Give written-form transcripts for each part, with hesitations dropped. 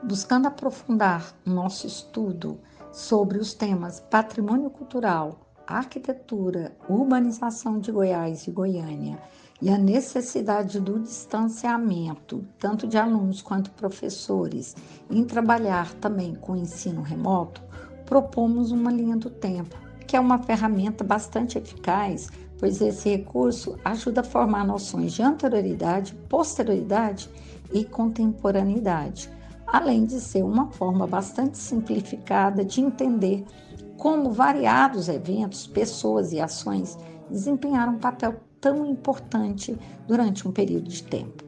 buscando aprofundar o nosso estudo sobre os temas patrimônio cultural, arquitetura, urbanização de Goiás e Goiânia e a necessidade do distanciamento, tanto de alunos quanto professores, em trabalhar também com o ensino remoto, propomos uma linha do tempo, que é uma ferramenta bastante eficaz, pois esse recurso ajuda a formar noções de anterioridade, posterioridade e contemporaneidade, além de ser uma forma bastante simplificada de entender como variados eventos, pessoas e ações desempenharam um papel tão importante durante um período de tempo.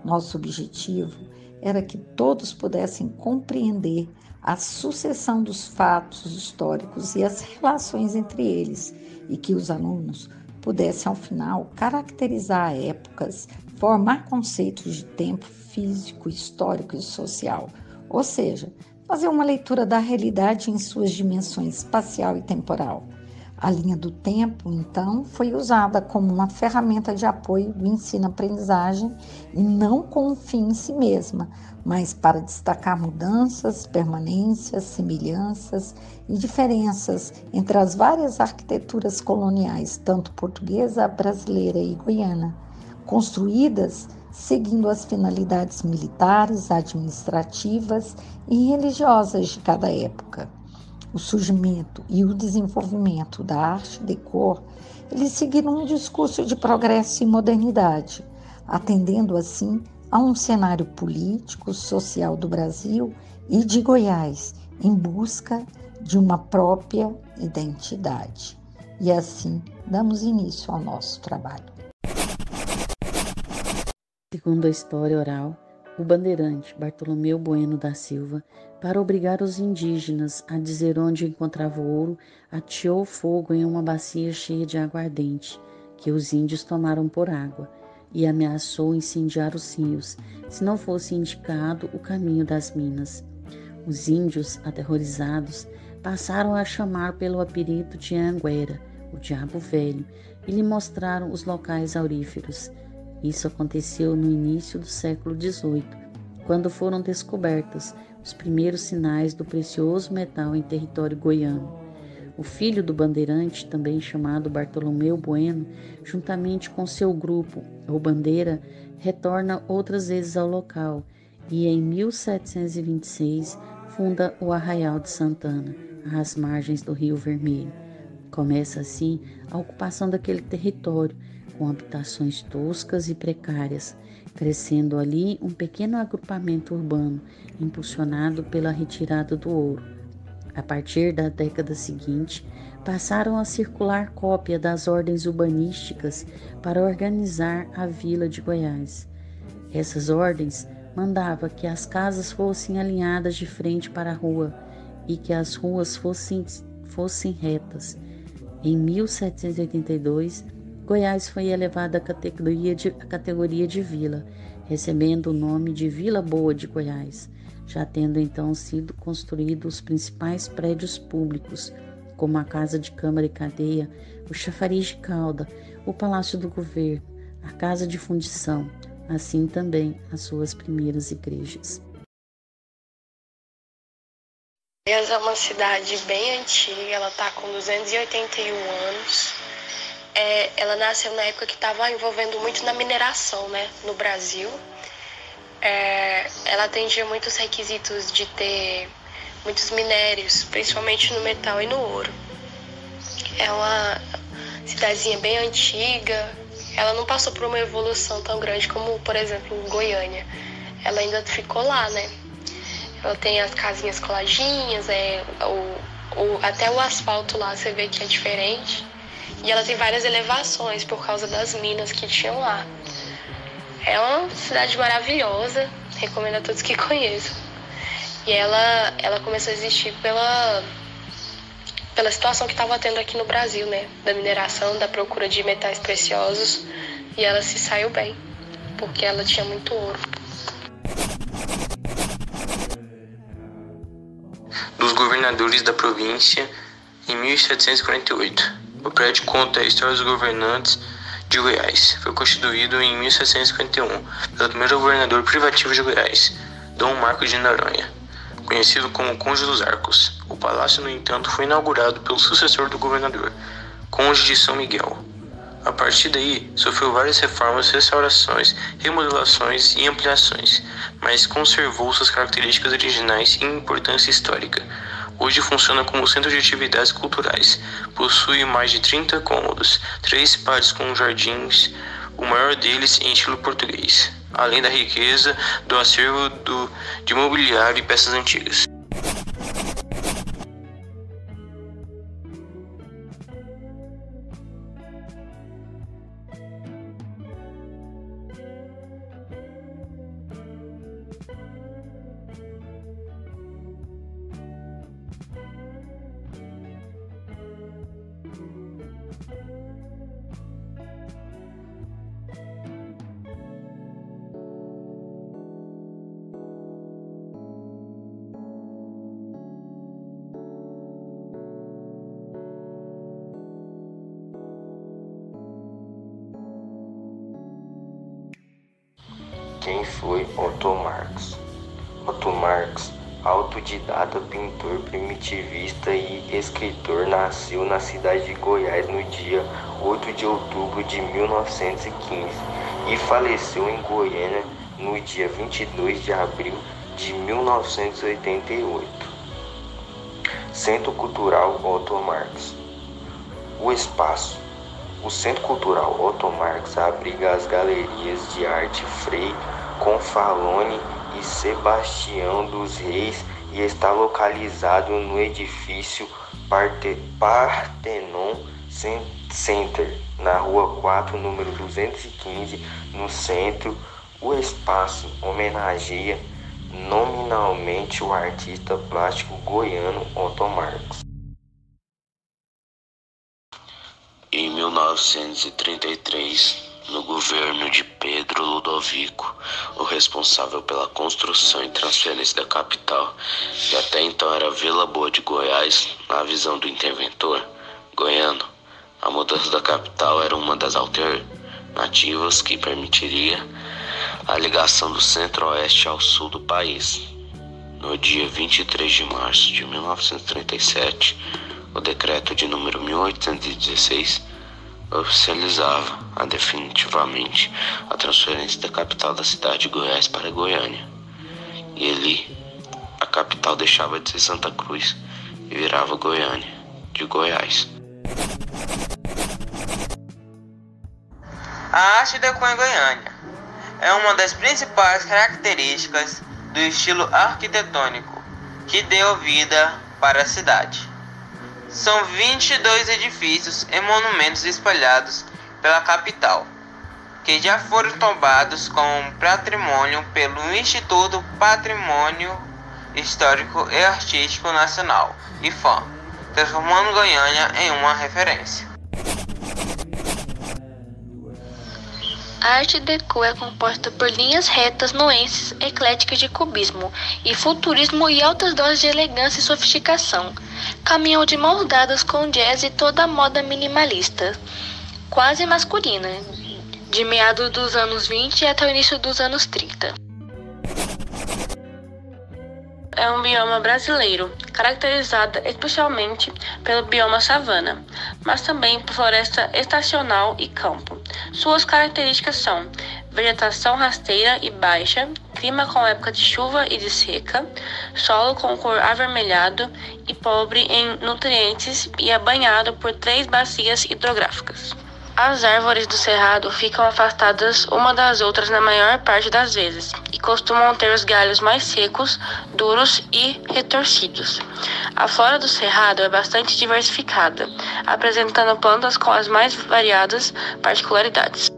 Nosso objetivo era que todos pudessem compreender a sucessão dos fatos históricos e as relações entre eles, e que os alunos pudessem, ao final, caracterizar épocas, formar conceitos de tempo físico, histórico e social, ou seja, fazer uma leitura da realidade em suas dimensões espacial e temporal. A linha do tempo, então, foi usada como uma ferramenta de apoio do ensino-aprendizagem e não como fim em si mesma, mas para destacar mudanças, permanências, semelhanças e diferenças entre as várias arquiteturas coloniais, tanto portuguesa, brasileira e goiana, construídas seguindo as finalidades militares, administrativas e religiosas de cada época. O surgimento e o desenvolvimento da arte decor, eles seguiram um discurso de progresso e modernidade, atendendo assim a um cenário político, social do Brasil e de Goiás, em busca de uma própria identidade. E assim, damos início ao nosso trabalho. Segundo a história oral, o bandeirante Bartolomeu Bueno da Silva, para obrigar os indígenas a dizer onde encontrava o ouro, ateou fogo em uma bacia cheia de aguardente, que os índios tomaram por água, e ameaçou incendiar os rios, se não fosse indicado o caminho das minas. Os índios, aterrorizados, passaram a chamar pelo apelido de Anguera, o Diabo Velho, e lhe mostraram os locais auríferos. Isso aconteceu no início do século XVIII, quando foram descobertos os primeiros sinais do precioso metal em território goiano. O filho do bandeirante, também chamado Bartolomeu Bueno, juntamente com seu grupo, o Bandeira, retorna outras vezes ao local e, em 1726, funda o Arraial de Santana, às margens do Rio Vermelho. Começa assim a ocupação daquele território, com habitações toscas e precárias, crescendo ali um pequeno agrupamento urbano, impulsionado pela retirada do ouro. A partir da década seguinte, passaram a circular cópia das ordens urbanísticas para organizar a vila de Goiás. Essas ordens mandavam que as casas fossem alinhadas de frente para a rua e que as ruas fossem retas. Em 1782, Goiás foi elevada à categoria de vila, recebendo o nome de Vila Boa de Goiás, já tendo então sido construídos os principais prédios públicos, como a Casa de Câmara e Cadeia, o Chafariz de Calda, o Palácio do Governo, a Casa de Fundição, assim também as suas primeiras igrejas. Goiás é uma cidade bem antiga, ela está com 281 anos. Ela nasceu na época que estava envolvendo muito na mineração, né, no Brasil. Ela atendia muitos requisitos de ter muitos minérios, principalmente no metal e no ouro. É uma cidadezinha bem antiga, ela não passou por uma evolução tão grande como, por exemplo, Goiânia. Ela ainda ficou lá, né? Ela tem as casinhas coladinhas, até o asfalto lá você vê que é diferente. E ela tem várias elevações por causa das minas que tinham lá. É uma cidade maravilhosa, recomendo a todos que conheçam. E ela começou a existir pela situação que estava tendo aqui no Brasil, né? Da mineração, da procura de metais preciosos. E ela se saiu bem, porque ela tinha muito ouro. Dos governadores da província em 1748. O prédio conta a história dos governantes de Goiás. Foi constituído em 1751 pelo primeiro governador privativo de Goiás, Dom Marcos de Noronha, conhecido como Conde dos Arcos. O palácio, no entanto, foi inaugurado pelo sucessor do governador, Conde de São Miguel. A partir daí, sofreu várias reformas, restaurações, remodelações e ampliações, mas conservou suas características originais e importância histórica. Hoje funciona como centro de atividades culturais. Possui mais de 30 cômodos, 3 pátios com jardins, o maior deles em estilo português, além da riqueza do acervo de mobiliário e peças antigas. Quem foi Otto Marx? Otto Marx, autodidata, pintor primitivista e escritor, nasceu na cidade de Goiás no dia 8 de outubro de 1915 e faleceu em Goiânia no dia 22 de abril de 1988. Centro Cultural Otto Marx. O espaço. O Centro Cultural Otto Marx abriga as galerias de arte Frei Confalone e Sebastião dos Reis e está localizado no edifício Parthenon Center, na Rua 4, número 215, no centro. O espaço homenageia nominalmente o artista plástico goiano Otto Marx. Em 1933, no governo de Pedro Ludovico, o responsável pela construção e transferência da capital, que até então era Vila Boa de Goiás, na visão do interventor goiano, a mudança da capital era uma das alternativas que permitiria a ligação do centro-oeste ao sul do país. No dia 23 de março de 1937, o decreto de número 1816 oficializava definitivamente a transferência da capital da cidade de Goiás para Goiânia. E ali, a capital deixava de ser Santa Cruz e virava Goiânia, de Goiás. A arte deco em Goiânia é uma das principais características do estilo arquitetônico que deu vida para a cidade. São 22 edifícios e monumentos espalhados pela capital, que já foram tombados como patrimônio pelo Instituto Patrimônio Histórico e Artístico Nacional, IPHAN, transformando Goiânia em uma referência. A arte deco é composta por linhas retas, nuances ecléticas de cubismo e futurismo e altas doses de elegância e sofisticação. Caminhou de mãos dadas com jazz e toda a moda minimalista, quase masculina, de meados dos anos 20 até o início dos anos 30. É um bioma brasileiro, caracterizado especialmente pelo bioma savana, mas também por floresta estacional e campo. Suas características são vegetação rasteira e baixa, clima com época de chuva e de seca, solo com cor avermelhado e pobre em nutrientes e é banhado por 3 bacias hidrográficas. As árvores do cerrado ficam afastadas uma das outras na maior parte das vezes e costumam ter os galhos mais secos, duros e retorcidos. A flora do cerrado é bastante diversificada, apresentando plantas com as mais variadas particularidades.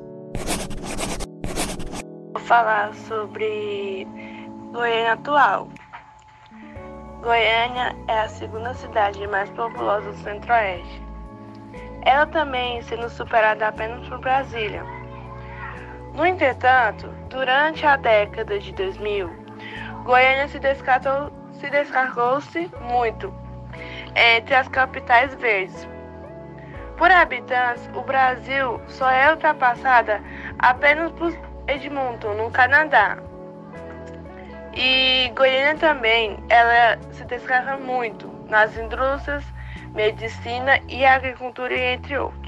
Vou falar sobre Goiânia atual. Goiânia é a segunda cidade mais populosa do Centro-Oeste. Ela também sendo superada apenas por Brasília. No entretanto, durante a década de 2000, Goiânia se destacou-se muito entre as capitais verdes. Por habitantes, o Brasil só é ultrapassada apenas por Edmonton, no Canadá. E Goiânia também, ela se destaca muito nas indústrias, medicina e agricultura, entre outros.